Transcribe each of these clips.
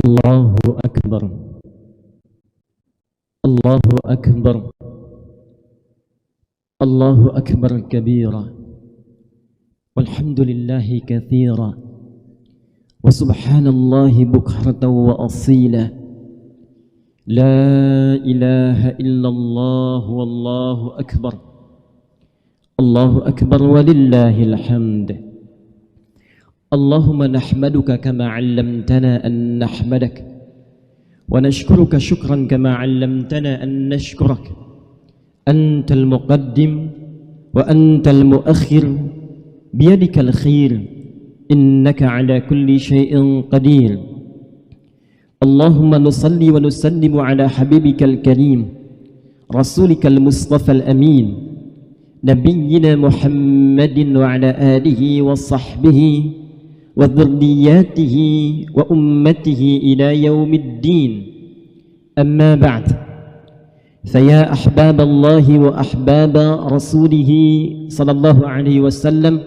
الله أكبر الله أكبر الله أكبر كبيرا والحمد لله كثيرا وسبحان الله بكرة وأصيلا لا إله إلا الله والله أكبر الله أكبر ولله الحمد اللهم نحمدك كما علمتنا أن نحمدك ونشكرك شكرا كما علمتنا أن نشكرك أنت المقدم وأنت المؤخر بيدك الخير إنك على كل شيء قدير اللهم نصلي ونسلم على حبيبك الكريم رسولك المصطفى الأمين نبينا محمد وعلى آله وصحبه وذرياته وأمته إلى يوم الدين أما بعد فيا أحباب الله وأحباب رسوله صلى الله عليه وسلم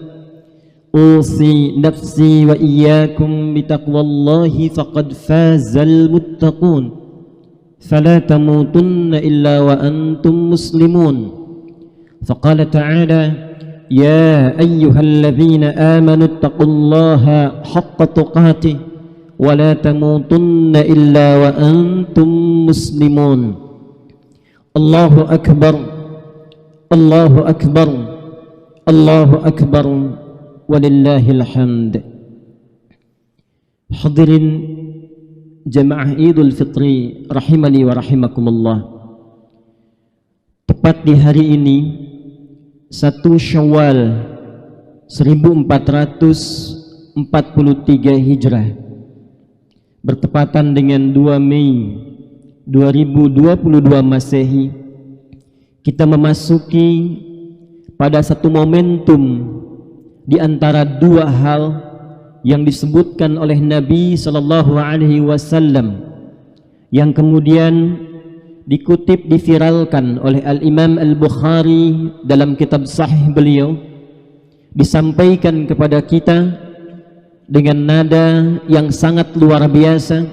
أوصي نفسي وإياكم بتقوى الله فقد فاز المتقون فلا تموتن إلا وأنتم مسلمون فقال تعالى يا أيها الذين آمنوا اتقوا الله حق تقاته ولا تموتن إلا وأنتم مسلمون الله أكبر الله أكبر الله أكبر ولله الحمد. Hadirin jamaah Idul Fitri rahimani wa rahimakumullah. Tepat di hari ini 1 Syawal 1443 Hijrah bertepatan dengan 2 Mei 2022 Masehi, kita memasuki pada satu momentum di antara dua hal yang disebutkan oleh Nabi sallallahu alaihi wasallam yang kemudian dikutip, diviralkan oleh Al-Imam Al-Bukhari dalam kitab sahih beliau, disampaikan kepada kita dengan nada yang sangat luar biasa,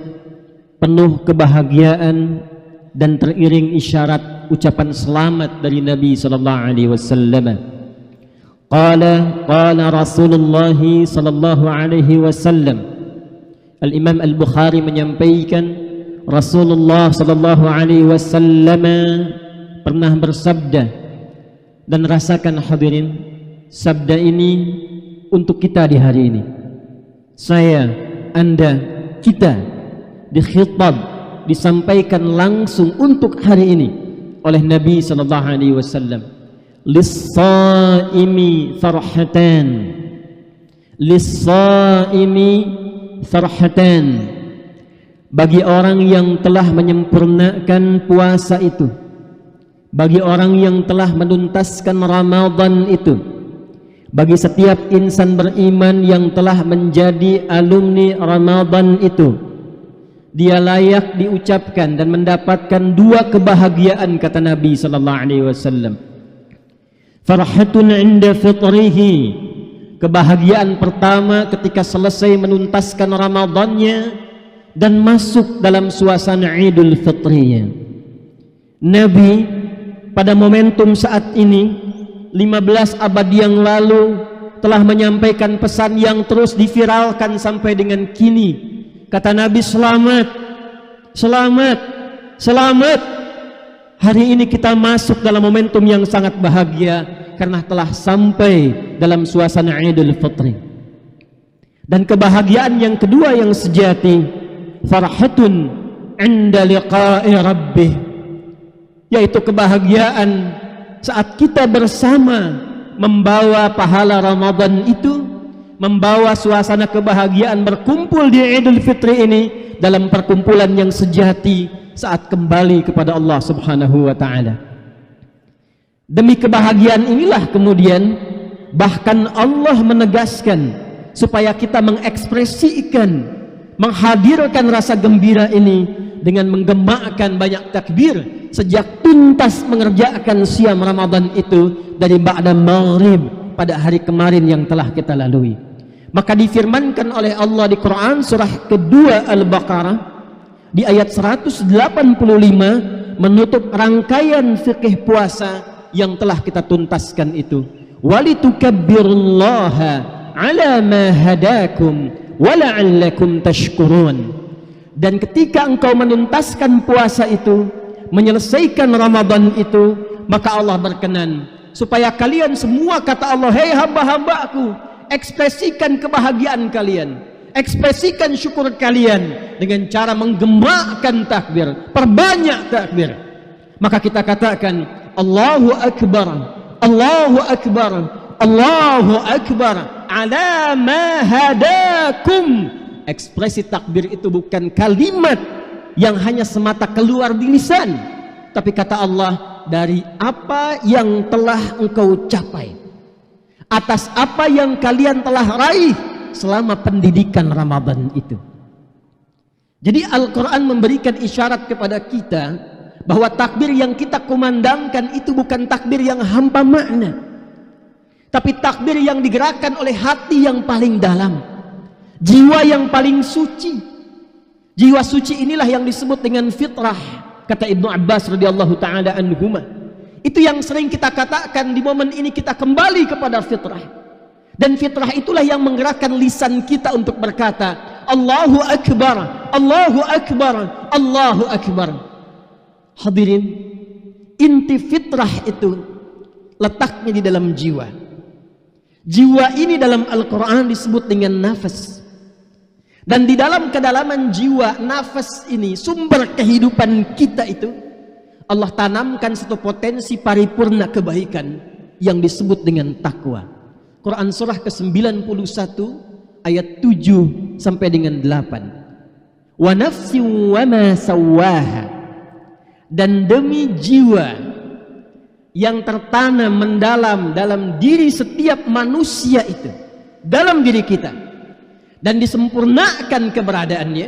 penuh kebahagiaan dan teriring isyarat ucapan selamat dari Nabi sallallahu alaihi wasallam. Qala Rasulullah sallallahu alaihi wasallam. Al-Imam Al-Bukhari menyampaikan Rasulullah sallallahu alaihi wasallam pernah bersabda, dan rasakan hadirin, sabda ini untuk kita di hari ini. Saya, Anda, kita dikhitab, disampaikan langsung untuk hari ini oleh Nabi sallallahu alaihi wasallam. Lis-shaimi farhatan, lis-shaimi farhatan. Bagi orang yang telah menyempurnakan puasa itu, bagi orang yang telah menuntaskan Ramadan itu, bagi setiap insan beriman yang telah menjadi alumni Ramadan itu, dia layak diucapkan dan mendapatkan dua kebahagiaan, kata Nabi sallallahu alaihi wasallam. Farhatun 'inda fitrihi, kebahagiaan pertama ketika selesai menuntaskan Ramadannya dan masuk dalam suasana Idul Fitrinya. Nabi pada momentum saat ini 15 abad yang lalu telah menyampaikan pesan yang terus diviralkan sampai dengan kini. Kata Nabi, selamat, selamat, selamat. Hari ini kita masuk dalam momentum yang sangat bahagia karena telah sampai dalam suasana Idul Fitri. Dan kebahagiaan yang kedua yang sejati, farhatun 'inda liqa'i rabbih, yaitu kebahagiaan saat kita bersama membawa pahala Ramadan itu, membawa suasana kebahagiaan berkumpul di Idul Fitri ini dalam perkumpulan yang sejati saat kembali kepada Allah Subhanahu wa taala. Demi kebahagiaan inilah kemudian bahkan Allah menegaskan supaya kita mengekspresikan, menghadirkan rasa gembira ini dengan menggemakkan banyak takbir sejak tuntas mengerjakan siam Ramadan itu dari ba'da maghrib pada hari kemarin yang telah kita lalui. Maka difirmankan oleh Allah di Quran surah kedua Al-Baqarah di ayat 185 menutup rangkaian fikih puasa yang telah kita tuntaskan itu. Walitukabbirullaha ala ma hadakum wa la'allakum tashkurun. Dan ketika engkau menuntaskan puasa itu, menyelesaikan Ramadan itu, maka Allah berkenan supaya kalian semua, kata Allah, hei hamba-hambaku, ekspresikan kebahagiaan kalian, ekspresikan syukur kalian dengan cara menggemakkan takbir, perbanyak takbir. Maka kita katakan Allahu Akbar, Allahu Akbar, Allahu Akbar ala ma hadakum. Ekspresi takbir itu bukan kalimat yang hanya semata keluar di lisan, tapi kata Allah, dari apa yang telah engkau capai, atas apa yang kalian telah raih selama pendidikan Ramadan itu. Jadi Al-Quran memberikan isyarat kepada kita bahwa takbir yang kita kumandangkan itu bukan takbir yang hampa makna, tapi takbir yang digerakkan oleh hati yang paling dalam, jiwa yang paling suci. Jiwa suci inilah yang disebut dengan fitrah, kata Ibnu Abbas radhiyallahu taala anhuma. Itu yang sering kita katakan di momen ini, kita kembali kepada fitrah. Dan fitrah itulah yang menggerakkan lisan kita untuk berkata Allahu Akbar, Allahu Akbar, Allahu Akbar. Hadirin, inti fitrah itu letaknya di dalam jiwa. Jiwa ini dalam Al-Quran disebut dengan nafas. Dan di dalam kedalaman jiwa, nafas ini, sumber kehidupan kita itu, Allah tanamkan satu potensi paripurna kebaikan yang disebut dengan takwa. Quran surah ke-91 ayat 7 sampai dengan 8. Wa nafsin wa ma sawwaha. Dan demi jiwa yang tertanam mendalam dalam diri setiap manusia itu, dalam diri kita, dan disempurnakan keberadaannya.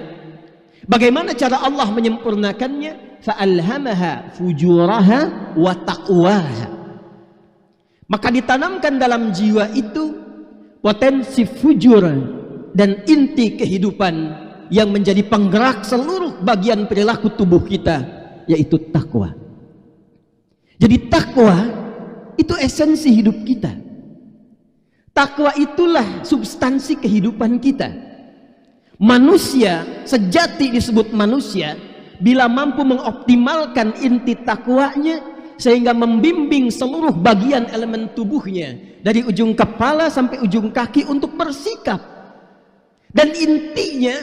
Bagaimana cara Allah menyempurnakannya? Fa'alhamaha fujuraha wa taqwaha. Maka ditanamkan dalam jiwa itu potensi fujur dan inti kehidupan yang menjadi penggerak seluruh bagian perilaku tubuh kita, yaitu takwa. Jadi takwa itu esensi hidup kita. Takwa itulah substansi kehidupan kita. Manusia sejati disebut manusia bila mampu mengoptimalkan inti takwanya, sehingga membimbing seluruh bagian elemen tubuhnya dari ujung kepala sampai ujung kaki untuk bersikap. Dan intinya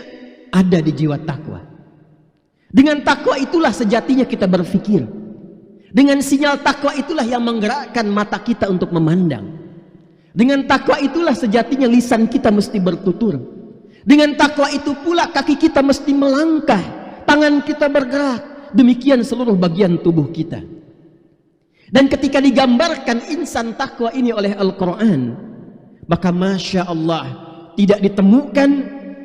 ada di jiwa takwa. Dengan takwa itulah sejatinya kita berpikir. Dengan sinyal takwa itulah yang menggerakkan mata kita untuk memandang. Dengan takwa itulah sejatinya lisan kita mesti bertutur. Dengan takwa itu pula kaki kita mesti melangkah, tangan kita bergerak, demikian seluruh bagian tubuh kita. Dan ketika digambarkan insan takwa ini oleh Al-Quran, maka Masya Allah, tidak ditemukan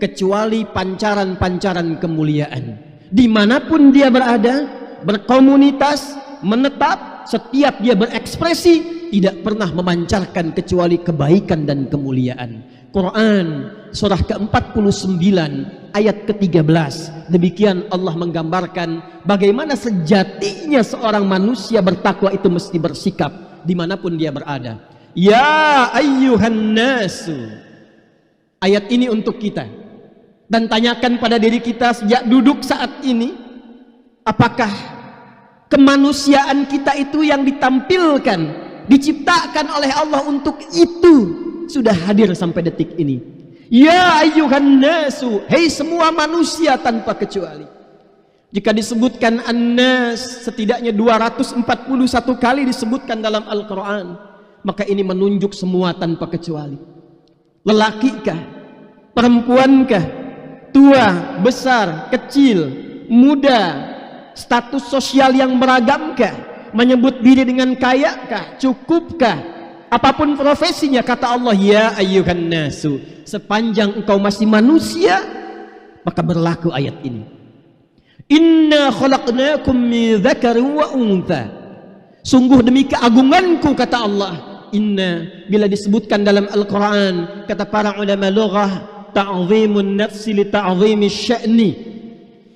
kecuali pancaran-pancaran kemuliaan. Dimanapun dia berada, berkomunitas, menetap, setiap dia berekspresi, tidak pernah memancarkan kecuali kebaikan dan kemuliaan. Quran surah ke-49 ayat ke-13, demikian Allah menggambarkan bagaimana sejatinya seorang manusia bertakwa itu mesti bersikap dimanapun dia berada. Ya ayyuhan nasu. Ayat ini untuk kita. Dan tanyakan pada diri kita sejak duduk saat ini, apakah kemanusiaan kita itu yang ditampilkan, diciptakan oleh Allah untuk itu, sudah hadir sampai detik ini? Ya ayyuhan nasu, hei semua manusia tanpa kecuali. Jika disebutkan an-nas setidaknya 241 kali disebutkan dalam Al-Quran, maka ini menunjuk semua tanpa kecuali. Lelakikah, perempuankah, tua, besar, kecil, muda, status sosial yang beragamkah, menyebut diri dengan kayakah, cukupkah, apapun profesinya, kata Allah, ya ayyuhan nasu, sepanjang engkau masih manusia, maka berlaku ayat ini. Inna khalaqnakum min dzakarin wa untha. Sungguh demi keagunganku, kata Allah. Inna, bila disebutkan dalam Al-Quran, kata para ulama lughah, ta'zimun nafsi li ta'zimi sya'ni.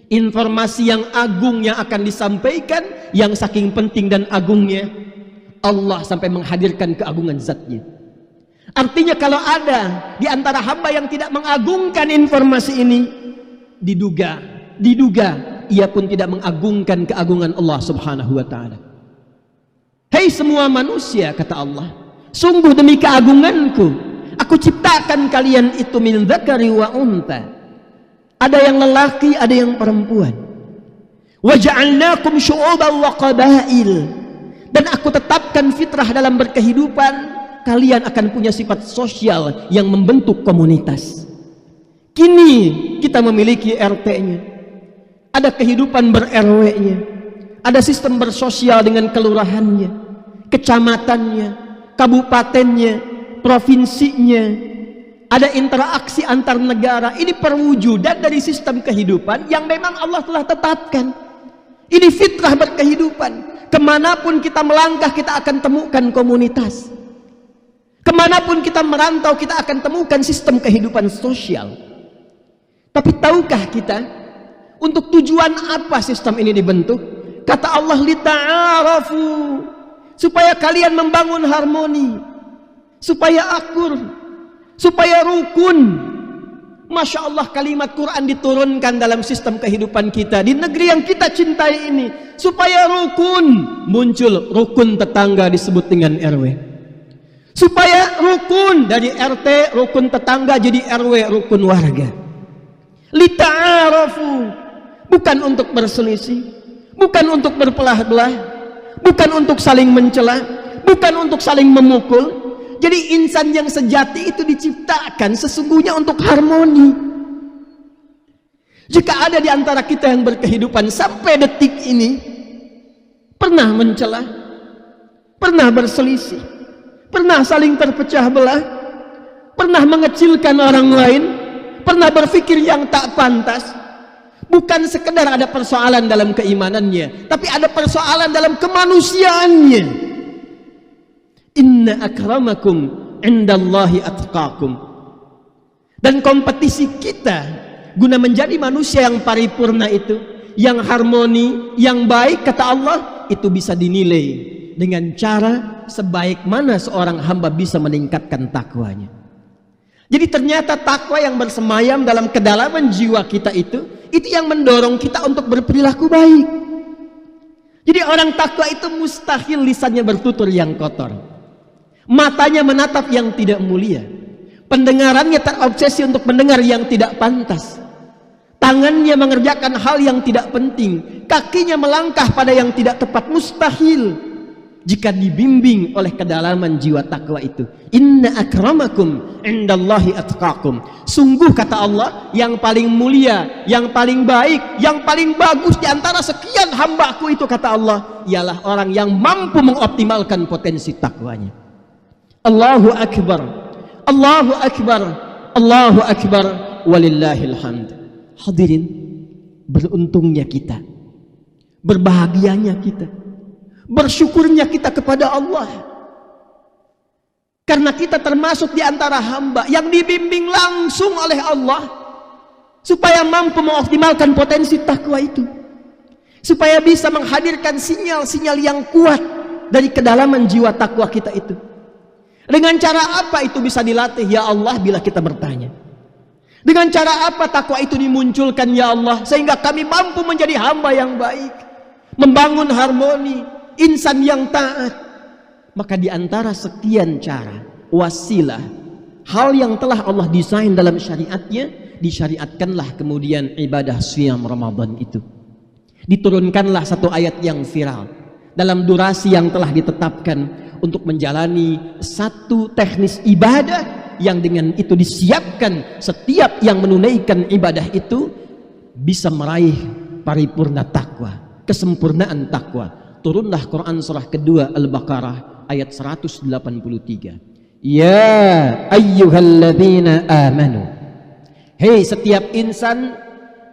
informasi yang agung yang akan disampaikan, yang saking penting dan agungnya, Allah sampai menghadirkan keagungan zatnya. Artinya kalau ada di antara hamba yang tidak mengagungkan informasi ini, diduga ia pun tidak mengagungkan keagungan Allah subhanahu wa ta'ala. Hei semua manusia, kata Allah, sungguh demi keagunganku aku ciptakan kalian itu min dzakari wa untha. Ada yang lelaki, ada yang perempuan. Wa ja'alnakum syu'uban wa qabail. Dan aku tetapkan fitrah dalam berkehidupan, kalian akan punya sifat sosial yang membentuk komunitas. Kini kita memiliki RT-nya, ada kehidupan ber-RW-nya, ada sistem bersosial dengan kelurahannya, kecamatannya, kabupatennya, provinsinya. Ada interaksi antar negara. Ini perwujudan dari sistem kehidupan yang memang Allah telah tetapkan. Ini fitrah berkehidupan. Kemanapun kita melangkah, kita akan temukan komunitas. Kemanapun kita merantau, kita akan temukan sistem kehidupan sosial. Tapi tahukah kita untuk tujuan apa sistem ini dibentuk? Kata Allah, lita'arafu, supaya kalian membangun harmoni, supaya akur, supaya rukun. Masya Allah, kalimat Quran diturunkan dalam sistem kehidupan kita di negeri yang kita cintai ini, supaya rukun. Muncul rukun tetangga disebut dengan RW, supaya rukun dari RT, rukun tetangga jadi RW, rukun warga. Lita'arafu, bukan untuk berselisih, bukan untuk berpelah-belah, bukan untuk saling mencela, bukan untuk saling memukul. Jadi insan yang sejati itu diciptakan sesungguhnya untuk harmoni. Jika ada di antara kita yang berkehidupan sampai detik ini pernah mencela, pernah berselisih, pernah saling terpecah belah, pernah mengecilkan orang lain, pernah berpikir yang tak pantas, bukan sekedar ada persoalan dalam keimanannya, tapi ada persoalan dalam kemanusiaannya. Inna akramakum indallahi atqakum. Dan kompetisi kita guna menjadi manusia yang paripurna itu, yang harmoni, yang baik, kata Allah, itu bisa dinilai dengan cara sebaik mana seorang hamba bisa meningkatkan takwanya. Jadi ternyata takwa yang bersemayam dalam kedalaman jiwa kita itu yang mendorong kita untuk berperilaku baik. Jadi orang takwa itu mustahil lisannya bertutur yang kotor, matanya menatap yang tidak mulia, pendengarannya terobsesi untuk mendengar yang tidak pantas, tangannya mengerjakan hal yang tidak penting, kakinya melangkah pada yang tidak tepat. Mustahil jika dibimbing oleh kedalaman jiwa takwa itu. Inna akramakum indallahi atqakum. Sungguh, kata Allah, yang paling mulia, yang paling baik, yang paling bagus di antara sekian hambaku itu, kata Allah, ialah orang yang mampu mengoptimalkan potensi takwanya. Allahu Akbar, Allahu Akbar, Allahu Akbar, walillahil hamd. Hadirin, beruntungnya kita, berbahagianya kita, bersyukurnya kita kepada Allah, karena kita termasuk di antara hamba yang dibimbing langsung oleh Allah supaya mampu mengoptimalkan potensi takwa itu, supaya bisa menghadirkan sinyal-sinyal yang kuat dari kedalaman jiwa takwa kita itu. Dengan cara apa itu bisa dilatih, ya Allah, bila kita bertanya? Dengan cara apa takwa itu dimunculkan, ya Allah, sehingga kami mampu menjadi hamba yang baik, membangun harmoni, insan yang taat? Maka di antara sekian cara, wasilah, hal yang telah Allah desain dalam syariatnya, disyariatkanlah kemudian ibadah siyam Ramadan itu. Diturunkanlah satu ayat yang viral dalam durasi yang telah ditetapkan untuk menjalani satu teknis ibadah yang dengan itu disiapkan setiap yang menunaikan ibadah itu bisa meraih paripurna takwa, kesempurnaan takwa. Turunlah Quran surah kedua Al-Baqarah ayat 183. Ya ayyuhalladzina amanu, hei setiap insan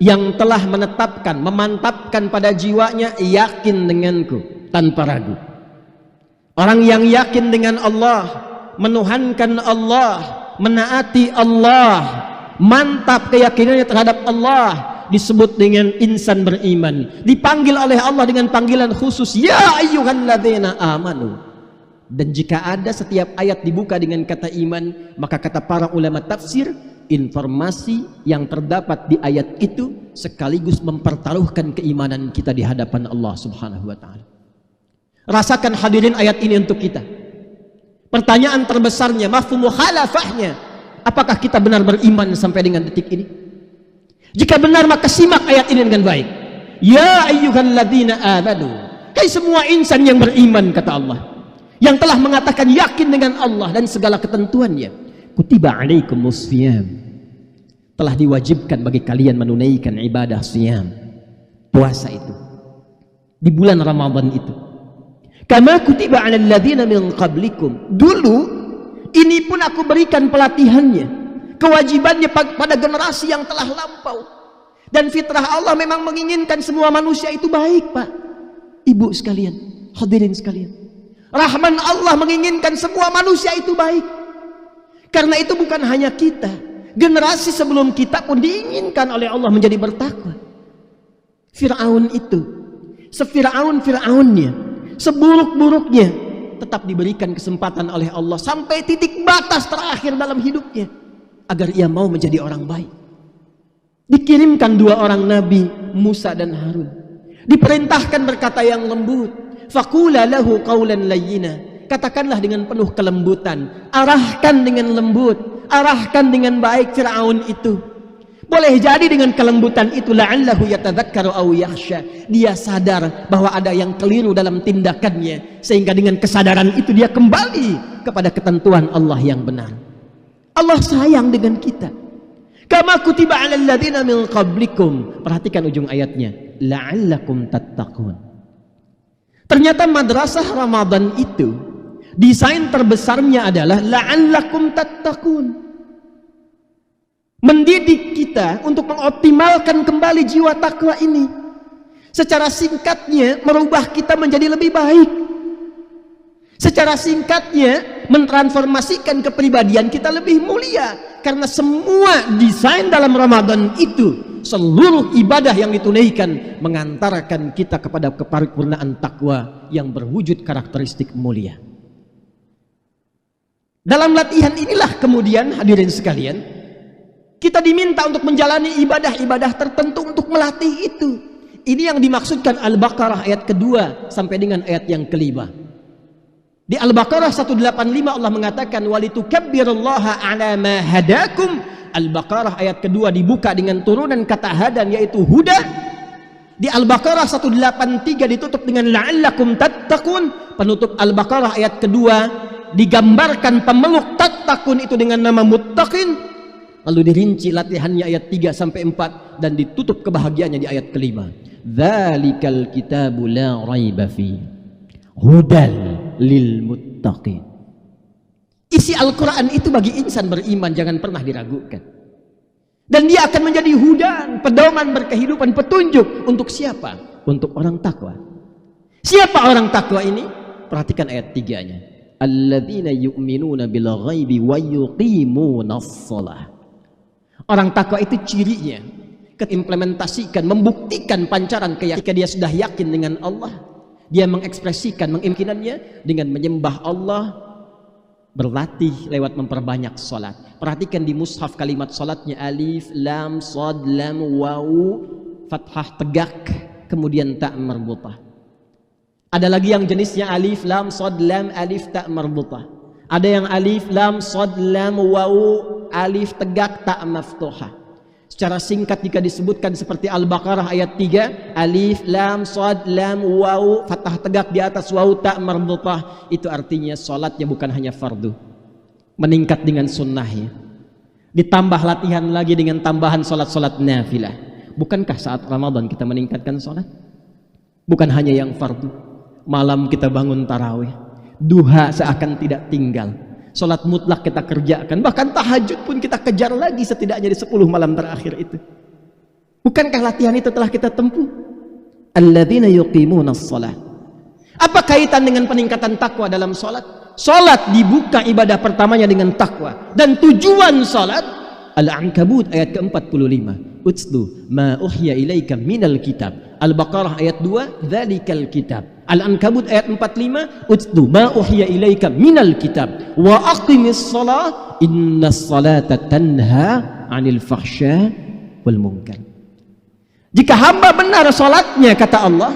yang telah menetapkan, memantapkan pada jiwanya, yakin denganku tanpa ragu. Orang yang yakin dengan Allah, menuhankan Allah, menaati Allah, mantap keyakinannya terhadap Allah, disebut dengan insan beriman, dipanggil oleh Allah dengan panggilan khusus, ya ayyuhalladzina amanu. Dan jika ada setiap ayat dibuka dengan kata iman, maka kata para ulama tafsir, informasi yang terdapat di ayat itu sekaligus mempertaruhkan keimanan kita di hadapan Allah Subhanahu wa taala. Rasakan hadirin ayat ini untuk kita. Pertanyaan terbesarnya, mafhum mukhalafahnya, apakah kita benar beriman sampai dengan detik ini? Jika benar, maka simak ayat ini dengan baik. Ya ayyuhalladzina amanu, hai semua insan yang beriman, kata Allah, yang telah mengatakan yakin dengan Allah dan segala ketentuannya, kutiba alaikumus siyam, telah diwajibkan bagi kalian menunaikan ibadah siyam, puasa itu di bulan Ramadan itu. Kama kutiba 'alal ladzina min qablikum, dulu ini pun aku berikan pelatihannya, kewajibannya pada generasi yang telah lampau. Dan fitrah Allah memang menginginkan semua manusia itu baik, Pak, Ibu sekalian, hadirin sekalian. Rahman Allah menginginkan semua manusia itu baik. Karena itu bukan hanya kita, generasi sebelum kita pun diinginkan oleh Allah menjadi bertakwa. Fir'aun itu, Fir'aunnya, seburuk-buruknya, tetap diberikan kesempatan oleh Allah sampai titik batas terakhir dalam hidupnya agar ia mau menjadi orang baik. Dikirimkan dua orang nabi, Musa dan Harun, diperintahkan berkata yang lembut, faqula lahu qawlan layyina, katakanlah dengan penuh kelembutan, arahkan dengan lembut, arahkan dengan baik Fir'aun itu. Boleh jadi dengan kelembutan itu la'allahu yatadzakkaru aw yakhsha, dia sadar bahwa ada yang keliru dalam tindakannya, sehingga dengan kesadaran itu dia kembali kepada ketentuan Allah yang benar. Allah sayang dengan kita. Kama kutiba 'alal ladzina min qablikum, perhatikan ujung ayatnya, la'allakum tattaqun. Ternyata madrasah Ramadan itu desain terbesarnya adalah la'allakum tattaqun, mendidik kita untuk mengoptimalkan kembali jiwa takwa ini. Secara singkatnya, merubah kita menjadi lebih baik. Secara singkatnya, mentransformasikan kepribadian kita lebih mulia. Karena semua desain dalam Ramadan itu, seluruh ibadah yang ditunaikan mengantarkan kita kepada keparipurnaan takwa yang berwujud karakteristik mulia. Dalam latihan inilah kemudian hadirin sekalian, kita diminta untuk menjalani ibadah-ibadah tertentu untuk melatih itu. Ini yang dimaksudkan Al-Baqarah ayat kedua sampai dengan ayat yang kelima. Di Al-Baqarah 185 Allah mengatakan walitukabbirullaha 'ala ma hadakum. Al-Baqarah ayat kedua dibuka dengan turunan kata hadan, yaitu huda. Di Al-Baqarah 183 ditutup dengan la'allakum tattaqun. Penutup Al-Baqarah ayat kedua digambarkan pemeluk tattaqun itu dengan nama muttaqin. Lalu dirinci latihannya ayat 3 sampai 4 dan ditutup kebahagiaannya di ayat kelima. Dzalikal kitabu la raiba fi hudal lil muttaqin. Isi Al-Quran itu bagi insan beriman jangan pernah diragukan. Dan dia akan menjadi hudan, pedoman berkehidupan, petunjuk untuk siapa? Untuk orang takwa. Siapa orang takwa ini? Perhatikan ayat 3-nya. Alladzina yu'minuna bil ghaibi wa yuqimunas shalah. Orang takwa itu cirinya keimplementasikan, membuktikan pancaran keyakinan. Dia sudah yakin dengan Allah, dia mengekspresikan, mengimkinannya dengan menyembah Allah, berlatih lewat memperbanyak salat. Perhatikan di mushaf kalimat salatnya alif, lam, shad, lam, waw, fathah tegak, kemudian ta marbutah. Ada lagi yang jenisnya alif, lam, shad, lam, alif, ta marbutah. Ada yang alif, lam, shad, lam, waw, alif tegak, ta maftuhah. Secara singkat jika disebutkan seperti Al-Baqarah ayat 3, alif, lam, shad, lam, waw, fathah tegak di atas waw, ta marbutah, itu artinya salatnya bukan hanya fardu, meningkat dengan sunnahnya, ditambah latihan lagi dengan tambahan salat-salat nafilah. Bukankah saat Ramadan kita meningkatkan salat? Bukan hanya yang fardu, malam kita bangun tarawih, duha seakan tidak tinggal, salat mutlak kita kerjakan, bahkan tahajud pun kita kejar lagi setidaknya di 10 malam terakhir itu. Bukankah latihan itu telah kita tempuh? Alladzina yuqimunas shalah. Apa kaitan dengan peningkatan takwa dalam salat? Salat dibuka ibadah pertamanya dengan takwa, dan tujuan salat Al-Ankabut ayat ke-45, Utslu ma uhya ilaika minal kitab. Al-Baqarah ayat 2, Dzalikal kitab. Al-Ankabut ayat 45, Utslu ma uhya ilaika minal kitab wa aqimis shalah innas salata tanha 'anil fahsya wal munkar. Jika hamba benar salatnya, kata Allah,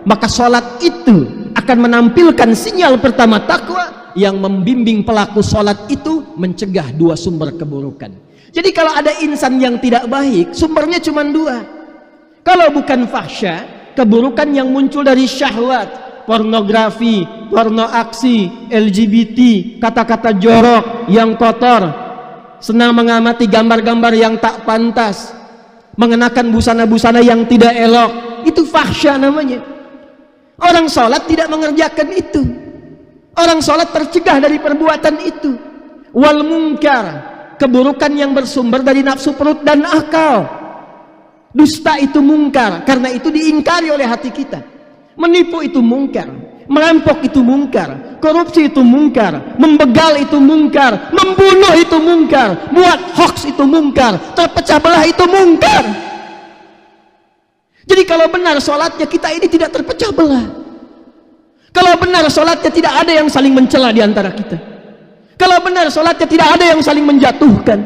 maka salat itu akan menampilkan sinyal pertama takwa yang membimbing pelaku salat itu mencegah dua sumber keburukan. Jadi kalau ada insan yang tidak baik, sumbernya cuma dua. Kalau bukan fahsya, keburukan yang muncul dari syahwat, pornografi, porno aksi, LGBT, kata-kata jorok yang kotor, senang mengamati gambar-gambar yang tak pantas, mengenakan busana-busana yang tidak elok, itu fahsya namanya. Orang sholat tidak mengerjakan itu. Orang sholat tercegah dari perbuatan itu. Wal munkar, keburukan yang bersumber dari nafsu perut dan akal. Dusta itu mungkar, karena itu diingkari oleh hati kita. Menipu itu mungkar, merampok itu mungkar, korupsi itu mungkar, membegal itu mungkar, membunuh itu mungkar, buat hoax itu mungkar, terpecah belah itu mungkar. Jadi kalau benar sholatnya, kita ini tidak terpecah belah. Kalau benar sholatnya, tidak ada yang saling mencela di antara kita. Kalau benar sholatnya, tidak ada yang saling menjatuhkan.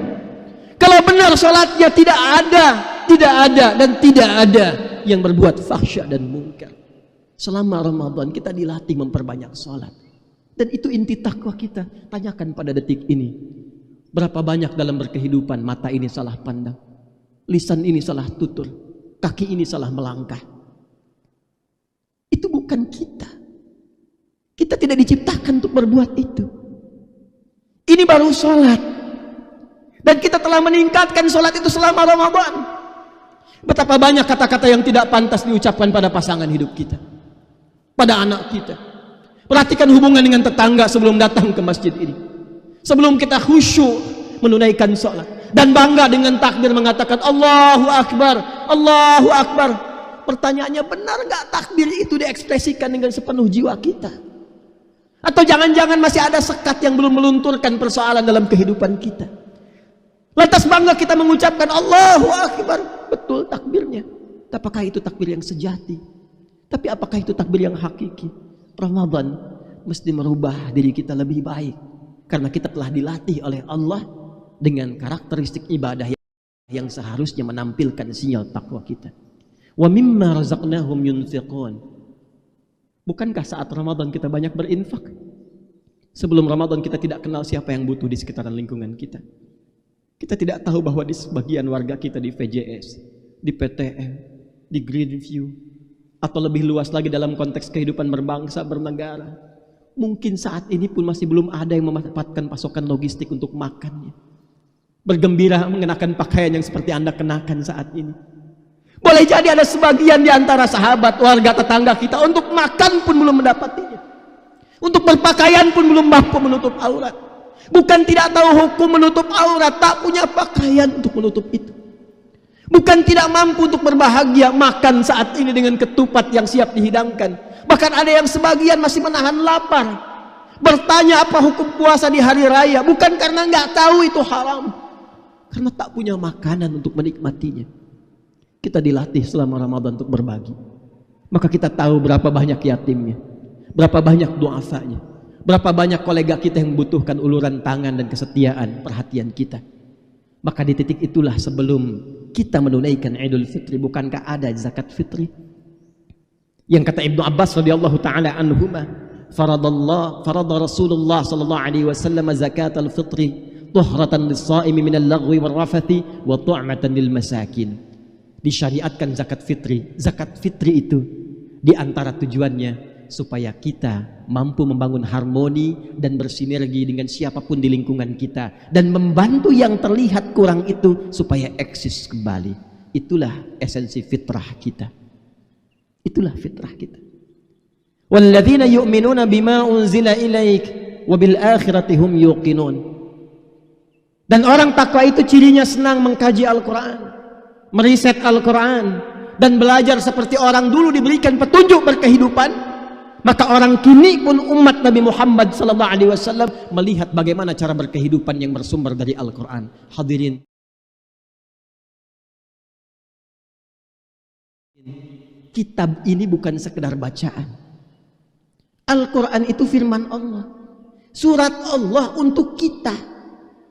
Kalau benar sholatnya, tidak ada yang berbuat fahsya dan mungkar. Selama Ramadan kita dilatih memperbanyak sholat, dan itu inti takwa kita. Tanyakan pada detik ini, berapa banyak dalam berkehidupan mata ini salah pandang, lisan ini salah tutur, kaki ini salah melangkah. Itu bukan kita. Kita tidak diciptakan untuk berbuat itu. Ini baru sholat, dan kita telah meningkatkan sholat itu selama Ramadan. Betapa banyak kata-kata yang tidak pantas diucapkan pada pasangan hidup kita, pada anak kita. Perhatikan hubungan dengan tetangga sebelum datang ke masjid ini, sebelum kita khusyuk menunaikan sholat dan bangga dengan takbir mengatakan Allahu Akbar, Allahu Akbar. Pertanyaannya, benar nggak takbir itu diekspresikan dengan sepenuh jiwa kita? Atau jangan-jangan masih ada sekat yang belum melunturkan persoalan dalam kehidupan kita? Lantas bangga kita mengucapkan Allahu Akbar. Betul takbirnya, apakah itu takbir yang sejati? Tapi apakah itu takbir yang hakiki? Ramadan mesti merubah diri kita lebih baik, karena kita telah dilatih oleh Allah dengan karakteristik ibadah yang seharusnya menampilkan sinyal takwa kita. Wa mimma razaqnahum yunfiqun. Bukankah saat Ramadan kita banyak berinfak? Sebelum Ramadan kita tidak kenal siapa yang butuh di sekitaran lingkungan kita. Kita tidak tahu bahwa di sebagian warga kita di VJS, di PTM, di Greenview, atau lebih luas lagi dalam konteks kehidupan berbangsa, bernegara, mungkin saat ini pun masih belum ada yang mendapatkan pasokan logistik untuk makannya. Bergembira mengenakan pakaian yang seperti Anda kenakan saat ini. Boleh jadi ada sebagian di antara sahabat, warga, tetangga kita untuk makan pun belum mendapatinya. Untuk berpakaian pun belum mampu menutup aurat. Bukan tidak tahu hukum menutup aurat, tak punya pakaian untuk menutup itu. Bukan tidak mampu untuk berbahagia makan saat ini dengan ketupat yang siap dihidangkan. Bahkan ada yang sebagian masih menahan lapar, bertanya apa hukum puasa di hari raya, bukan karena nggak tahu itu haram, karena tak punya makanan untuk menikmatinya. Kita dilatih selama Ramadan untuk berbagi, maka kita tahu berapa banyak yatimnya, berapa banyak du'afanya, berapa banyak kolega kita yang membutuhkan uluran tangan dan kesetiaan perhatian kita. Maka di titik itulah sebelum kita menunaikan Idul Fitri, bukankah ada zakat fitri? Yang kata Ibnu Abbas radhiyallahu taala anhuma, farada Rasulullah sallallahu alaihi wasallam zakat al-fitri tuhratan lis-shaimi min al-laghwi war-rafathi wa tu'matan lil masakin. Disyariatkan zakat fitri. Zakat fitri itu di antara tujuannya supaya kita mampu membangun harmoni dan bersinergi dengan siapapun di lingkungan kita, dan membantu yang terlihat kurang itu supaya eksis kembali. Itulah esensi fitrah kita. Itulah fitrah kita. Walladzina yu'minuna bima unzila ilaik wa bil akhirati hum yuqinun. Dan orang takwa itu cirinya senang mengkaji Al-Quran, meriset Al-Quran, dan belajar seperti orang dulu diberikan petunjuk berkehidupan. Maka orang kini pun umat Nabi Muhammad SAW melihat bagaimana cara berkehidupan yang bersumber dari Al-Quran. Hadirin Kitab ini bukan sekedar bacaan. Al-Quran itu firman Allah, surat Allah untuk kita,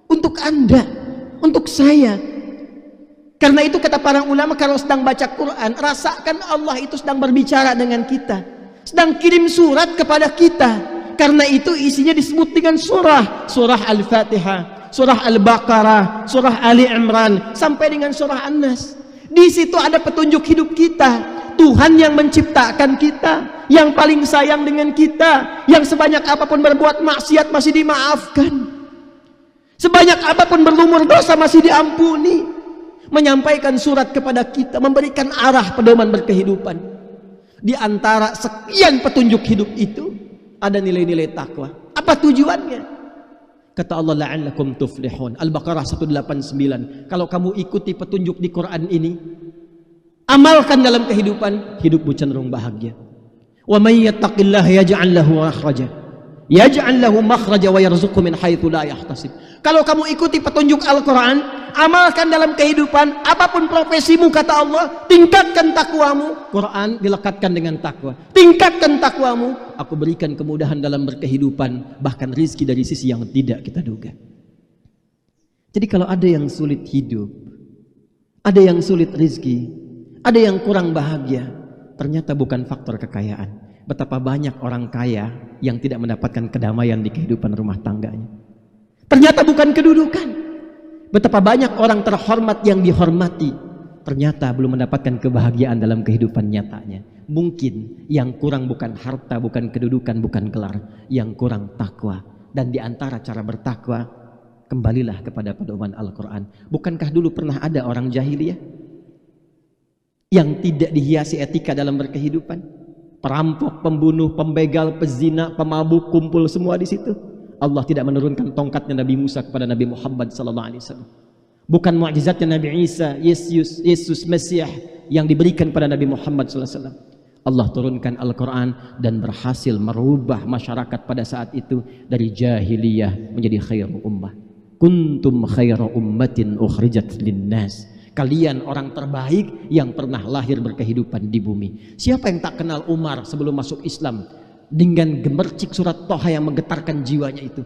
untuk Anda, untuk saya. Karena itu kata para ulama, kalau sedang baca Quran, rasakan Allah itu sedang berbicara dengan kita, sedang kirim surat kepada kita. Karena itu isinya disebut dengan surah Al-Fatihah, surah Al-Baqarah, surah Ali Imran, sampai dengan surah An-Nas. Di situ ada petunjuk hidup kita. Tuhan yang menciptakan kita, yang paling sayang dengan kita, yang sebanyak apapun berbuat maksiat masih dimaafkan, sebanyak apapun berlumur dosa masih diampuni, menyampaikan surat kepada kita, memberikan arah pedoman berkehidupan. Di antara sekian petunjuk hidup itu ada nilai-nilai takwa. Apa tujuannya? Kata Allah, la'allakum tuflihun. Al-Baqarah 189. Kalau kamu ikuti petunjuk di Quran ini, amalkan dalam kehidupan, hidupmu cenderung bahagia. Wa may yattaqillaha yaj'al lahu makhraja. Yaj'al lahu makhraja wa yarzuqhu min haitsu la yahtasib. Kalau kamu ikuti petunjuk Al-Quran, amalkan dalam kehidupan, apapun profesimu, kata Allah, tingkatkan takwamu. Quran dilekatkan dengan takwa. Tingkatkan takwamu, aku berikan kemudahan dalam berkehidupan, bahkan rizki dari sisi yang tidak kita duga. Jadi kalau ada yang sulit hidup, ada yang sulit rizki, ada yang kurang bahagia, ternyata bukan faktor kekayaan. Betapa banyak orang kaya yang tidak mendapatkan kedamaian di kehidupan rumah tangganya. Ternyata bukan kedudukan. Betapa banyak orang terhormat yang dihormati, ternyata belum mendapatkan kebahagiaan dalam kehidupan nyatanya. Mungkin yang kurang bukan harta, bukan kedudukan, bukan gelar, yang kurang takwa. Dan di antara cara bertakwa, kembalilah kepada pedoman Al-Quran. Bukankah dulu pernah ada orang jahiliyah yang tidak dihiasi etika dalam berkehidupan? Perampok, pembunuh, pembegal, pezina, pemabuk, kumpul semua di situ. Allah tidak menurunkan tongkatnya Nabi Musa kepada Nabi Muhammad SAW. Bukan mukjizatnya Nabi Isa, Yesus Mesiah yang diberikan pada Nabi Muhammad SAW. Allah turunkan Al-Quran dan berhasil merubah masyarakat pada saat itu dari jahiliyah menjadi khairu ummah. Kuntum khairu ummatin ukhrijat linnas. Kalian orang terbaik yang pernah lahir berkehidupan di bumi. Siapa yang tak kenal Umar sebelum masuk Islam? Dengan gemercik surat Toha yang menggetarkan jiwanya itu.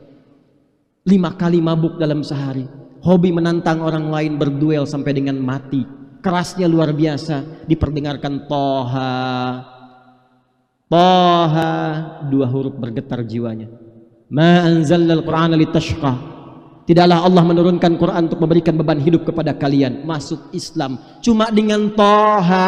5 kali mabuk dalam sehari. Hobi menantang orang lain, berduel sampai dengan mati. Kerasnya luar biasa. Diperdengarkan Toha. Toha. 2 huruf bergetar jiwanya. Ma anzalnal Qur'ana litashqa. Tidaklah Allah menurunkan Quran untuk memberikan beban hidup kepada kalian. Masuk Islam cuma dengan Toha,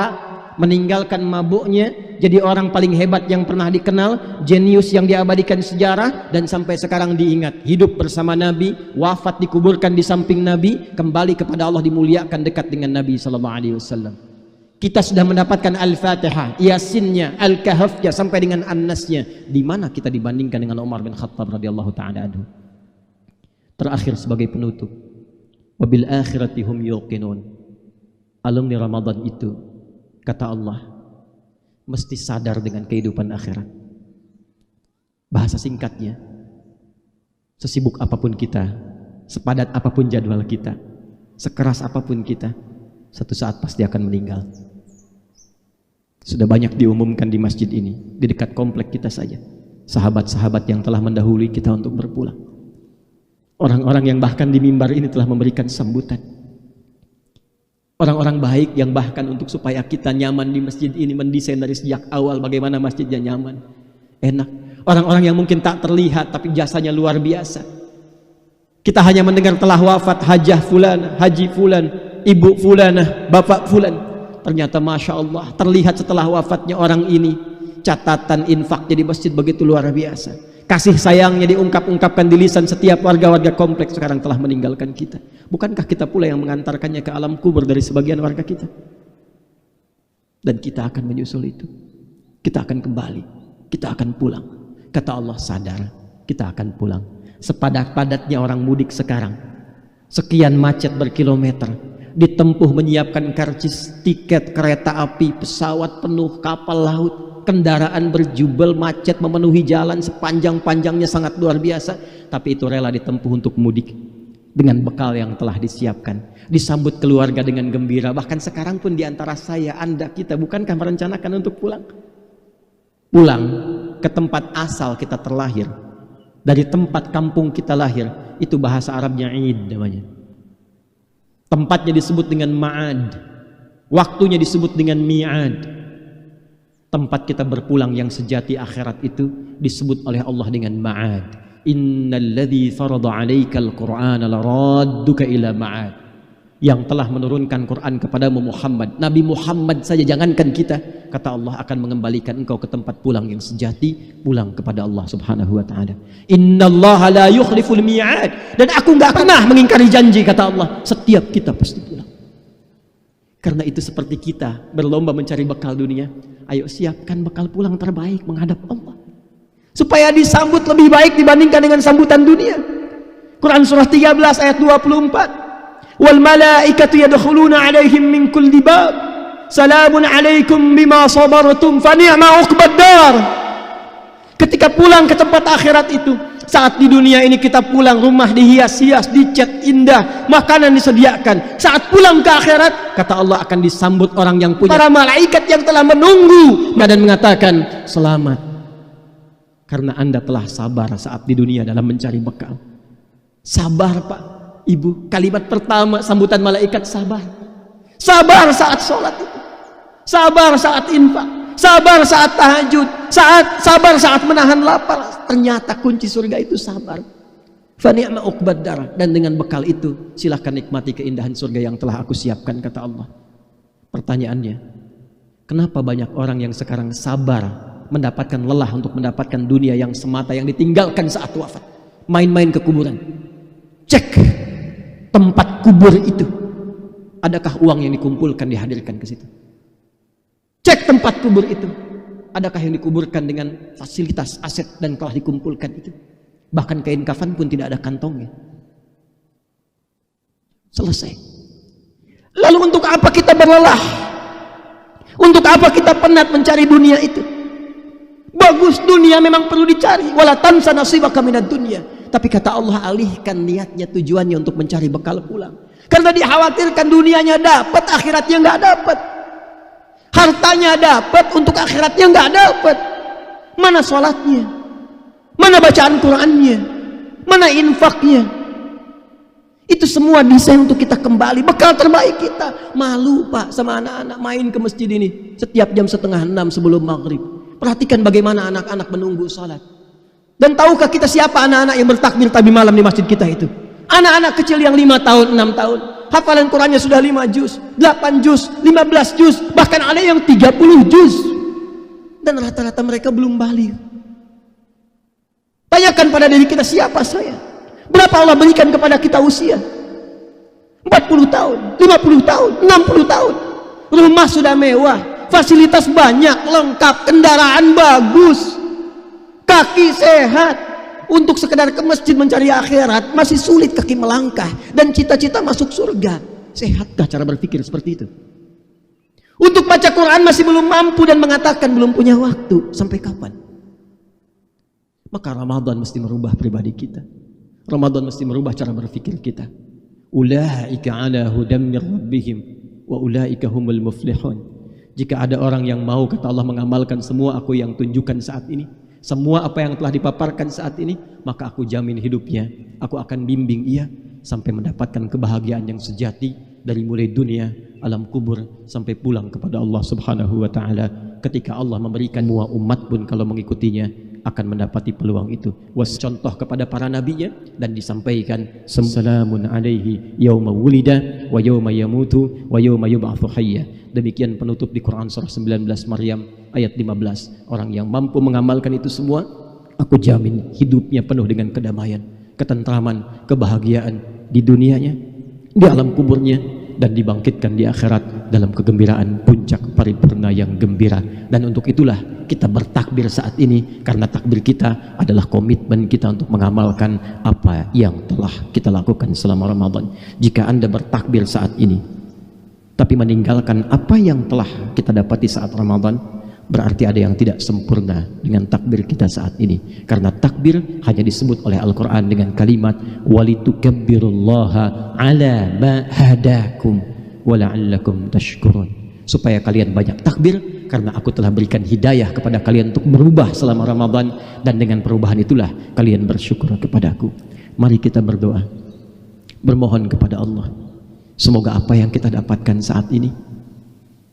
meninggalkan mabuknya, jadi orang paling hebat yang pernah dikenal, jenius yang diabadikan sejarah, dan sampai sekarang diingat. Hidup bersama Nabi, wafat dikuburkan di samping Nabi, kembali kepada Allah, dimuliakan dekat dengan Nabi SAW. Kita sudah mendapatkan Al-Fatihah, Yasinnya, Al-Kahfnya, sampai dengan An-Nasnya. Di mana kita dibandingkan dengan Umar bin Khattab radhiyallahu ta'ala anhu? Terakhir sebagai penutup, wabil akhirati hum yuqinun. Alumni Ramadan itu, kata Allah, mesti sadar dengan kehidupan akhirat. Bahasa singkatnya, sesibuk apapun kita, sepadat apapun jadwal kita, sekeras apapun kita, satu saat pasti akan meninggal. Sudah banyak diumumkan di masjid ini, di dekat komplek kita saja, sahabat-sahabat yang telah mendahului kita untuk berpulang. Orang-orang yang bahkan di mimbar ini telah memberikan sambutan. Orang-orang baik yang bahkan untuk supaya kita nyaman di masjid ini mendesain dari sejak awal bagaimana masjidnya nyaman, enak. Orang-orang yang mungkin tak terlihat tapi jasanya luar biasa. Kita hanya mendengar telah wafat hajah fulan, haji fulan, ibu fulanah, bapak fulan. Ternyata Masya Allah terlihat setelah wafatnya orang ini, catatan infaknya di masjid begitu luar biasa. Kasih sayangnya diungkap-ungkapkan di lisan setiap warga-warga kompleks sekarang telah meninggalkan kita. Bukankah kita pula yang mengantarkannya ke alam kubur dari sebagian warga kita? Dan kita akan menyusul itu. Kita akan kembali. Kita akan pulang. Kata Allah, sadar, kita akan pulang. Sepadat-padatnya orang mudik sekarang. Sekian macet berkilometer. Ditempuh menyiapkan karcis, tiket, kereta api, pesawat penuh, kapal laut. Kendaraan berjubel, macet memenuhi jalan sepanjang-panjangnya, sangat luar biasa. Tapi itu rela ditempuh untuk mudik. dengan bekal yang telah disiapkan, disambut keluarga dengan gembira. Bahkan sekarang pun diantara saya, Anda, kita, bukankah merencanakan untuk pulang? Pulang ke tempat asal kita terlahir, dari tempat kampung kita lahir. Itu bahasa Arabnya Id namanya. Tempatnya disebut dengan Ma'ad, waktunya disebut dengan Mi'ad. Tempat kita berpulang yang sejati akhirat itu disebut oleh Allah dengan Ma'ad. Innalladzi farada 'alaikal Qur'ana laradduka ila ma'ad. Yang telah menurunkan Quran kepadamu Muhammad, Nabi Muhammad saja, jangankan kita, kata Allah akan mengembalikan engkau ke tempat pulang yang sejati, pulang kepada Allah Subhanahu wa taala. Innallaha la yukhliful mi'ad, dan aku enggak pernah mengingkari janji, kata Allah. Setiap kita pasti pulang. Karena itu seperti kita berlomba mencari bekal dunia, ayo siapkan bekal pulang terbaik menghadap Allah, supaya disambut lebih baik dibandingkan dengan sambutan dunia. Quran surah 13 ayat 24. Wal malaikatu yadkhuluna 'alaihim min kulli bab. Salamun 'alaikum bima sabartum fa ni'ma 'uqbad dar. Ketika pulang ke tempat akhirat itu, saat di dunia ini kita pulang, rumah dihias-hias, dicat indah, makanan disediakan. Saat pulang ke akhirat, kata Allah akan disambut orang yang punya, para malaikat yang telah menunggu dan mengatakan, selamat, karena Anda telah sabar saat di dunia dalam mencari bekal. Sabar Pak, Ibu. Kalimat pertama sambutan malaikat, sabar. Sabar saat sholat itu, sabar saat infak, sabar saat tahajud, sabar saat menahan lapar. Ternyata kunci surga itu sabar. Fa ni'ma 'uqbad dar, dan dengan bekal itu silahkan nikmati keindahan surga yang telah aku siapkan, kata Allah. Pertanyaannya, kenapa banyak orang yang sekarang sabar mendapatkan lelah untuk mendapatkan dunia yang semata yang ditinggalkan saat wafat? Main-main ke kuburan, cek tempat kubur itu, adakah uang yang dikumpulkan dihadirkan ke situ? Cek tempat kubur itu, adakah yang dikuburkan dengan fasilitas aset dan telah dikumpulkan itu? Bahkan kain kafan pun tidak ada kantongnya. Selesai. Lalu untuk apa kita berlelah? Untuk apa kita penat mencari dunia itu? Bagus, dunia memang perlu dicari, wala tansa nasibaka minad dunya. Tapi kata Allah, alihkan niatnya, tujuannya untuk mencari bekal pulang. Karena dikhawatirkan dunianya dapat, akhiratnya nggak dapat. Hartanya dapat, untuk akhiratnya nggak dapat. Mana sholatnya? Mana bacaan Qurannya? Mana infaknya? Itu semua desain untuk kita kembali, bekal terbaik kita. Malu Pak sama anak-anak main ke masjid ini setiap jam 5:30 sebelum maghrib. Perhatikan bagaimana anak-anak menunggu sholat. Dan tahukah kita siapa anak-anak yang bertakbir tadi malam di masjid kita itu? Anak-anak kecil yang 5 tahun, 6 tahun. Hafalan Qurannya sudah 5 juz, 8 juz, 15 juz, bahkan ada yang 30 juz. Dan rata-rata mereka belum balik. Tanyakan pada diri kita, siapa saya? Berapa Allah berikan kepada kita usia? 40 tahun, 50 tahun, 60 tahun. Rumah sudah mewah, fasilitas banyak, lengkap, kendaraan bagus, kaki sehat. Untuk sekedar ke masjid mencari akhirat masih sulit kaki melangkah, dan cita-cita masuk surga. Sehatkah cara berpikir seperti itu? Untuk baca Quran masih belum mampu dan mengatakan belum punya waktu. Sampai kapan? Maka Ramadan mesti merubah pribadi kita. Ramadan mesti merubah cara berpikir kita. Ulaika ala hudam min rabbihim wa ulaika humul muflihun. Jika ada orang yang mau, kata Allah, mengamalkan semua aku yang tunjukkan saat ini, semua apa yang telah dipaparkan saat ini, maka aku jamin hidupnya, aku akan bimbing ia sampai mendapatkan kebahagiaan yang sejati, dari mulai dunia, alam kubur, sampai pulang kepada Allah Subhanahu wa taala. Ketika Allah memberikan, semua umat pun kalau mengikutinya akan mendapati peluang itu. Contoh kepada para nabinya, dan disampaikan, salamun alaihi yauma wulida wa yauma yamutu wa yauma yub'atsu hayya. Demikian penutup di Quran surah 19 Maryam ayat 15. Orang yang mampu mengamalkan itu semua, aku jamin hidupnya penuh dengan kedamaian, ketentraman, kebahagiaan di dunianya, di alam kuburnya, dan dibangkitkan di akhirat dalam kegembiraan puncak paripurna yang gembira. Dan untuk itulah kita bertakbir saat ini, karena takbir kita adalah komitmen kita untuk mengamalkan apa yang telah kita lakukan selama Ramadan. Jika Anda bertakbir saat ini tapi meninggalkan apa yang telah kita dapati saat Ramadan, berarti ada yang tidak sempurna dengan takbir kita saat ini, karena takbir hanya disebut oleh Al-Quran dengan kalimat walitukabbirullaha ala ma hadakum wala'allakum tashkurun, supaya kalian banyak takbir karena aku telah berikan hidayah kepada kalian untuk berubah selama Ramadan, dan dengan perubahan itulah kalian bersyukur kepadaku. Mari kita berdoa, bermohon kepada Allah, semoga apa yang kita dapatkan saat ini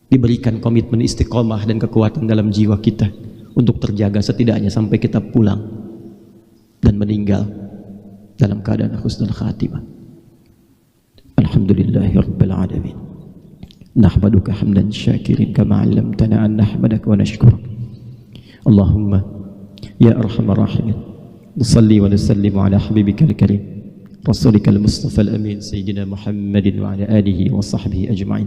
diberikan komitmen istiqomah dan kekuatan dalam jiwa kita untuk terjaga setidaknya sampai kita pulang dan meninggal dalam keadaan husnul khatimah. Alhamdulillahirabbil alamin. Nahmaduka hamdan syakirin kama 'allamtana an nahmadaka wa nashkuruk. Allahumma ya arhamar rahimin, nusalli wa nusallimu ala habibikal karim rasulikal mustafa al-amin sayyidina Muhammadin wa ala alihi wa sahbihi ajma'in.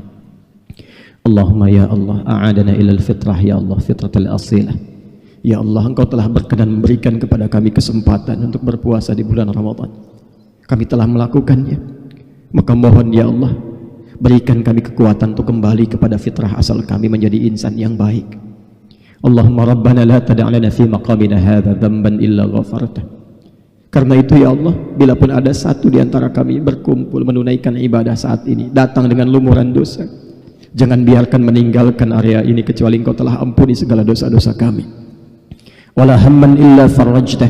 Allahumma ya Allah, a'adana ilal fitrah ya Allah, fitratul asilah. Ya Allah, Engkau telah berkenan memberikan kepada kami kesempatan untuk berpuasa di bulan Ramadan. Kami telah melakukannya, maka mohon ya Allah, berikan kami kekuatan untuk kembali kepada fitrah asal kami menjadi insan yang baik. Allahumma rabbana la tada'lana fi maqamina hadha dhanban illa ghafartah. Karena itu ya Allah, bila pun ada satu di antara kami berkumpul menunaikan ibadah saat ini, datang dengan lumuran dosa, jangan biarkan meninggalkan area ini kecuali Engkau telah ampuni segala dosa-dosa kami. Wala hamman illa farajtah.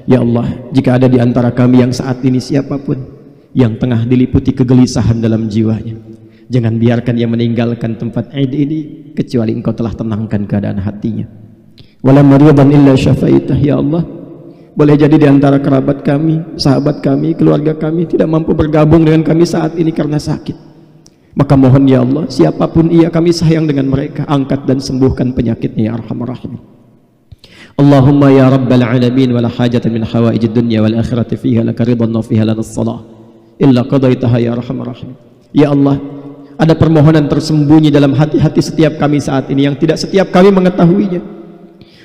Ya Allah, jika ada di antara kami yang saat ini siapapun yang tengah diliputi kegelisahan dalam jiwanya, jangan biarkan ia meninggalkan tempat Id ini kecuali Engkau telah tenangkan keadaan hatinya. Wala maridan illa syafaitah. Ya Allah, boleh jadi di antara kerabat kami, sahabat kami, keluarga kami tidak mampu bergabung dengan kami saat ini karena sakit. Maka mohon ya Allah, siapapun ia kami sayang dengan mereka, angkat dan sembuhkan penyakitnya ya arhamar rahimin. Allahumma ya rabbal alamin, wala hajatan min hawaijid dunya wal akhirati fiha laka ridwan wa fiha lana salah illa qadaitaha ya arhamar rahimin. Ya Allah, ada permohonan tersembunyi dalam hati-hati setiap kami saat ini yang tidak setiap kami mengetahuinya.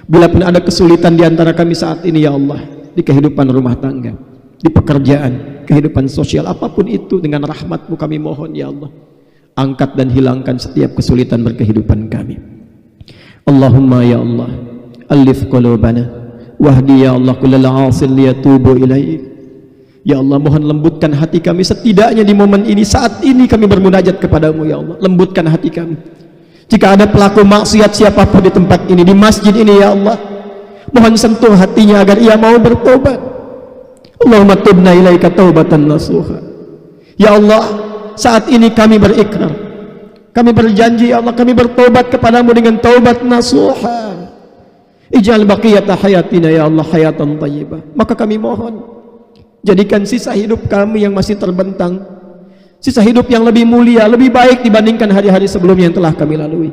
Bila pun ada kesulitan di antara kami saat ini ya Allah, di kehidupan rumah tangga, di pekerjaan, kehidupan sosial, apapun itu, dengan rahmat-Mu kami mohon ya Allah, angkat dan hilangkan setiap kesulitan berkehidupan kami. Allahumma ya Allah, alif qulubana wahdi ya Allah kullal 'asil liyatubu ilaik. Ya Allah, mohon lembutkan hati kami setidaknya di momen ini, saat ini kami bermunajat kepadamu ya Allah, lembutkan hati kami. Jika ada pelaku maksiat siapapun di tempat ini, di masjid ini ya Allah, mohon sentuh hatinya agar ia mau bertobat. Allahumma tubna ilaika taubatan nasuha. Ya Allah, saat ini kami berikrar, kami berjanji ya Allah, kami bertobat kepadamu dengan taubat nasuha. Ij'al baqiyata hayatina ya Allah hayatan thayyibah. Maka kami mohon, jadikan sisa hidup kami yang masih terbentang sisa hidup yang lebih mulia, lebih baik dibandingkan hari-hari sebelumnya yang telah kami lalui.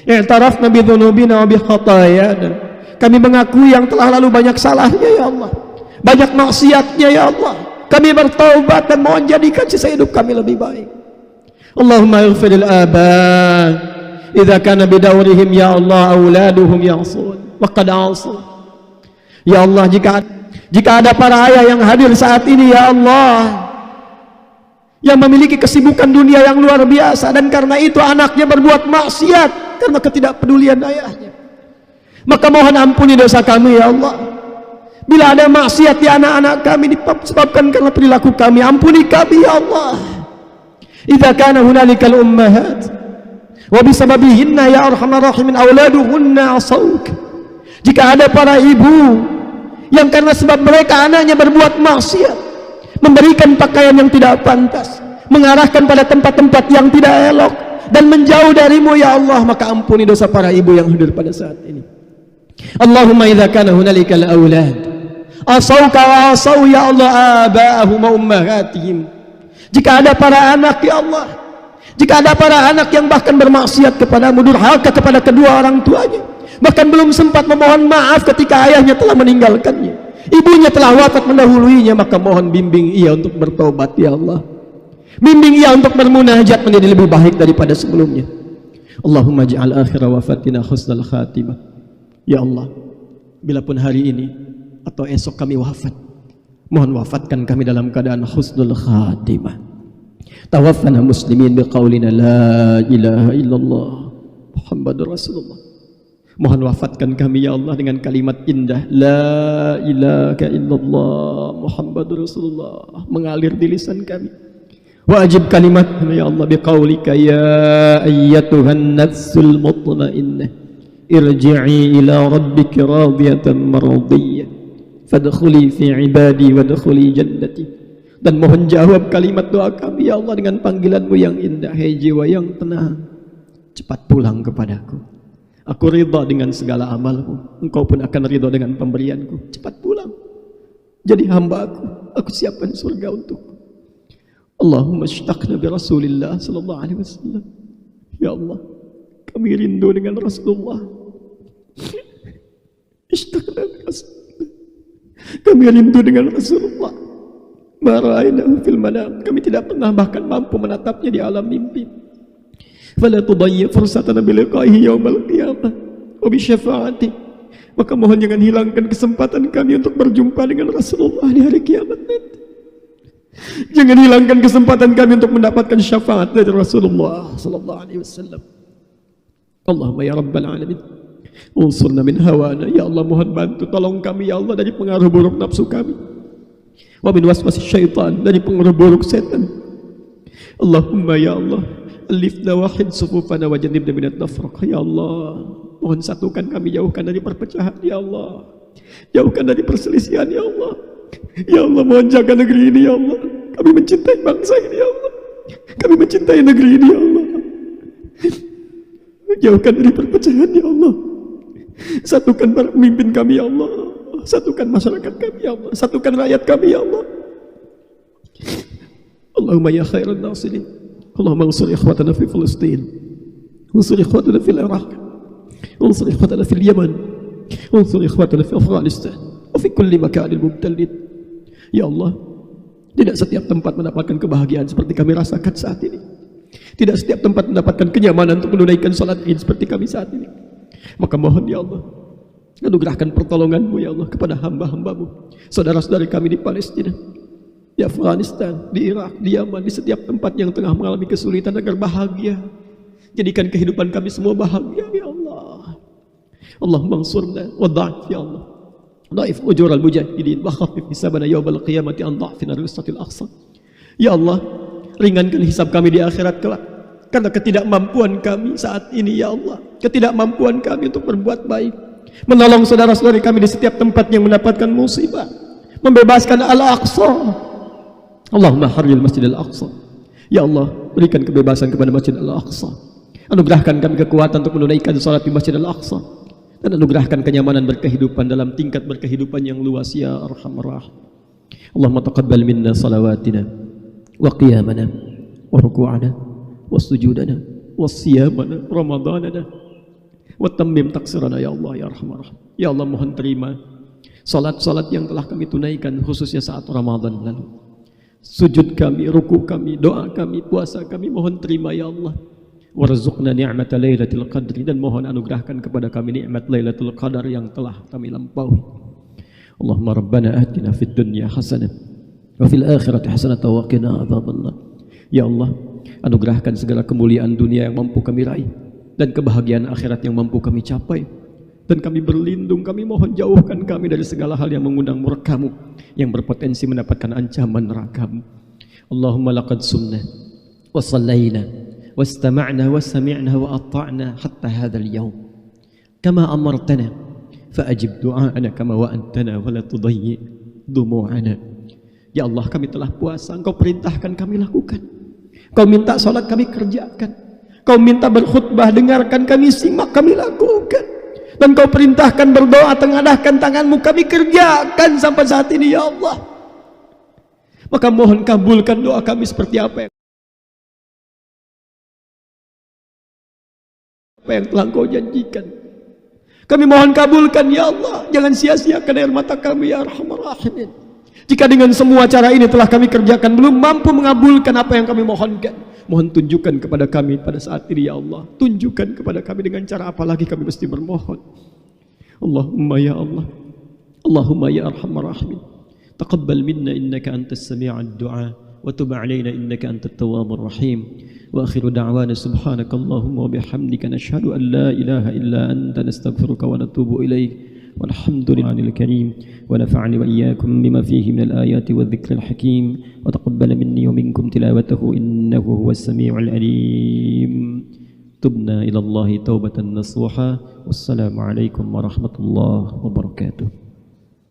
I'tarafna bi dzunubina wa bi khatayana. Kami mengakui yang telah lalu banyak salahnya ya Allah, banyak maksiatnya ya Allah. Kami bertaubat dan mohon jadikan sisa hidup kami lebih baik. Allahumma ighfiril aba idza kana bidawrihim ya Allah auladuhum ya'sun wa qad 'asun. Ya Allah, jika ada para ayah yang hadir saat ini ya Allah, yang memiliki kesibukan dunia yang luar biasa, dan karena itu anaknya berbuat maksiat karena ketidakpedulian ayahnya, maka mohon ampuni dosa kami ya Allah. Bila ada maksiat di anak-anak kami disebabkan karena perilaku kami, ampuni kami ya Allah. Idza kana hunalikal ummahat wa bisababihinna ya arhamar rahimin auladuhunna asawk. Jika ada para ibu yang karena sebab mereka anaknya berbuat maksiat, memberikan pakaian yang tidak pantas, mengarahkan pada tempat-tempat yang tidak elok, dan menjauh darimu ya Allah, maka ampuni dosa para ibu yang hadir pada saat ini. Allahumma idza kana hunalikal aulad asauka wa asau ya Allah aba'ahum wa ummahatihim. Jika ada para anak ya Allah, jika ada para anak yang bahkan bermaksiat kepadamu, durhaka kepada kedua orang tuanya, bahkan belum sempat memohon maaf ketika ayahnya telah meninggalkannya, ibunya telah wafat mendahuluinya, maka mohon bimbing ia untuk bertobat ya Allah, bimbing ia untuk bermunajat menjadi lebih baik daripada sebelumnya. Allahumma ja'al akhir wafatina husnal khatimah. Ya Allah, bila pun hari ini atau esok kami wafat, mohon wafatkan kami dalam keadaan husnul khatimah. Tawaffana muslimin biqaulina la ilaha illallah Muhammadur Rasulullah Mohon wafatkan kami ya Allah dengan kalimat indah La ilaha illallah Muhammadur Rasulullah mengalir di lisan kami. Wajib kalimat ya Allah biqaulika ya ayyatuhan nafsul mutmainnah irji'i ila rabbika radiyatan mardiyah fadkhuli fi ibadi wadkhuli jannati. Dan mohon jawab kalimat doa kami ya Allah dengan panggilanmu yang indah. Hai jiwa yang tenang, cepat pulang kepadaku. Aku ridha dengan segala amalku, engkau pun akan ridha dengan pemberianku. Cepat pulang, jadi hamba aku siapkan surga untukku. Allahumma ishtaqna bi Rasulillah sallallahu alaihi wasallam. Ya Allah, kami rindu dengan Rasulullah. Ishtaqna bi Rasulillah. Kami rindu dengan Rasulullah. Ma ra'aynahu fil manam. Kami tidak pernah bahkan mampu menatapnya di alam mimpi. Fala tudayyi fursatana bi liqa'ihi yaumal qiyamah wa bi syafa'atihi. Maka mohon jangan hilangkan kesempatan kami untuk berjumpa dengan Rasulullah di hari kiamat nanti. Jangan hilangkan kesempatan kami untuk mendapatkan syafaat dari Rasulullah sallallahu alaihi wasallam. Allahumma ya rabbal alamin, unsurna min hawana. Ya Allah, mohon bantu tolong kami ya Allah dari pengaruh buruk nafsu kami. Wa min waswasis syaitan, dari pengaruh buruk setan. Allahumma ya Allah, alifna wahid sufufana wa jannibna minat nafraq. Ya Allah, mohon satukan kami, jauhkan dari perpecahan ya Allah, jauhkan dari perselisihan ya Allah. Ya Allah, mohon jaga negeri ini ya Allah. Kami mencintai bangsa ini ya Allah, kami mencintai negeri ini ya Allah. Jauhkan dari perpecahan ya Allah. Satukan para pemimpin kami ya Allah, satukan masyarakat kami ya Allah, satukan rakyat kami ya Allah. Allahumma ya khairan nasirin, Allahumma ansur ikhwatana fi Palestin, ansur ikhwatana fil Iraq, ansur ikhwatana fil Yaman, ansur ikhwatana fi Afghanistan wa fi kulli makanil mubtalin. Ya Allah, tidak setiap tempat mendapatkan kebahagiaan seperti kami rasakan saat ini. Tidak setiap tempat mendapatkan kenyamanan untuk menunaikan salat Id seperti kami saat ini. Maka mohon ya Allah, anugerahkan pertolongan-Mu ya Allah kepada hamba-hamba-Mu, saudara-saudari kami di Palestina, di Afghanistan, di Irak, di Yaman, di setiap tempat yang tengah mengalami kesulitan agar bahagia. Jadikan kehidupan kami semua bahagia ya Allah. Allahumma ansurna wa dha'if ya Allah. Dhaif ujur al-mujahidin wa khafif hisabana yawmal qiyamati an dha'fina al-wisatil aqsa. Ya Allah, ringankan hisab kami di akhirat kelak karena ketidakmampuan kami saat ini ya Allah, ketidakmampuan kami untuk berbuat baik, menolong saudara-saudari kami di setiap tempat yang mendapatkan musibah, membebaskan Al-Aqsa. Allahumma harril Masjid Al-Aqsa. Ya Allah, berikan kebebasan kepada Masjid Al-Aqsa. Anugerahkan kami kekuatan untuk menunaikan salat di Masjid Al-Aqsa, dan anugerahkan kenyamanan berkehidupan dalam tingkat berkehidupan yang luas ya Arhamar Rahim. Allahumma taqabbal minna salawatina wa qiyamana wa ruku'ana wa sujudana wa siyamana ramadanana wa tammim taksirana ya Allah ya Arhamar Rahim. Ya Allah, mohon terima salat-salat yang telah kami tunaikan khususnya saat Ramadan lalu. Sujud kami, ruku kami, doa kami, puasa kami, mohon terima ya Allah. Warzuqna ni'mata lailatul qadri, dan mohon anugerahkan kepada kami nikmat lailatul qadar yang telah kami lampaui. Allahumma rabbana atina fid dunya hasanah wa fil akhirati hasanah wa qina adzabannar. Ya Allah, anugerahkan segala kemuliaan dunia yang mampu kami raih dan kebahagiaan akhirat yang mampu kami capai. Dan kami berlindung, kami mohon jauhkan kami dari segala hal yang mengundang murka-Mu, yang berpotensi mendapatkan ancaman neraka-Mu. Allahumma laqad sumna wa sallayna واستمعنا وسمعنا وأطعنا حتى هذا اليوم كما أمرتنا فأجب دعاءنا كما وأنتنا ولا تضيع دموعنا. Ya Allah, kami telah puasa, Engkau perintahkan kami lakukan, Kau minta salat kami kerjakan, Kau minta berkhutbah dengarkan kami simak kami lakukan, dan Kau perintahkan berdoa tengadahkan tanganmu kami kerjakan sampai saat ini ya Allah. Maka mohon kabulkan doa kami seperti apa yang telah Engkau janjikan. Kami mohon kabulkan ya Allah, jangan sia-siakan air mata kami ya Arhamar Rahimin. Jika dengan semua cara ini telah kami kerjakan belum mampu mengabulkan apa yang kami mohonkan, mohon tunjukkan kepada kami pada saat ini ya Allah. Tunjukkan kepada kami dengan cara apa lagi kami mesti bermohon. Allahumma ya Allah, Allahumma ya Arhamar Rahimin, taqabbal minna innaka antas sami'ud du'a وتب علينا إنك أنت التواب الرحيم وآخر دعوانا سبحانك اللهم وبحمدك نشهد أن لا إله إلا أنت نستغفرك ونتوب إليك والحمد لله الكريم ونفعني وإياكم بما فيه من الآيات والذكر الحكيم وتقبل مني ومنكم تلاوته إنه هو السميع العليم تبنا إلى الله توبة نصوحا والسلام عليكم ورحمة الله وبركاته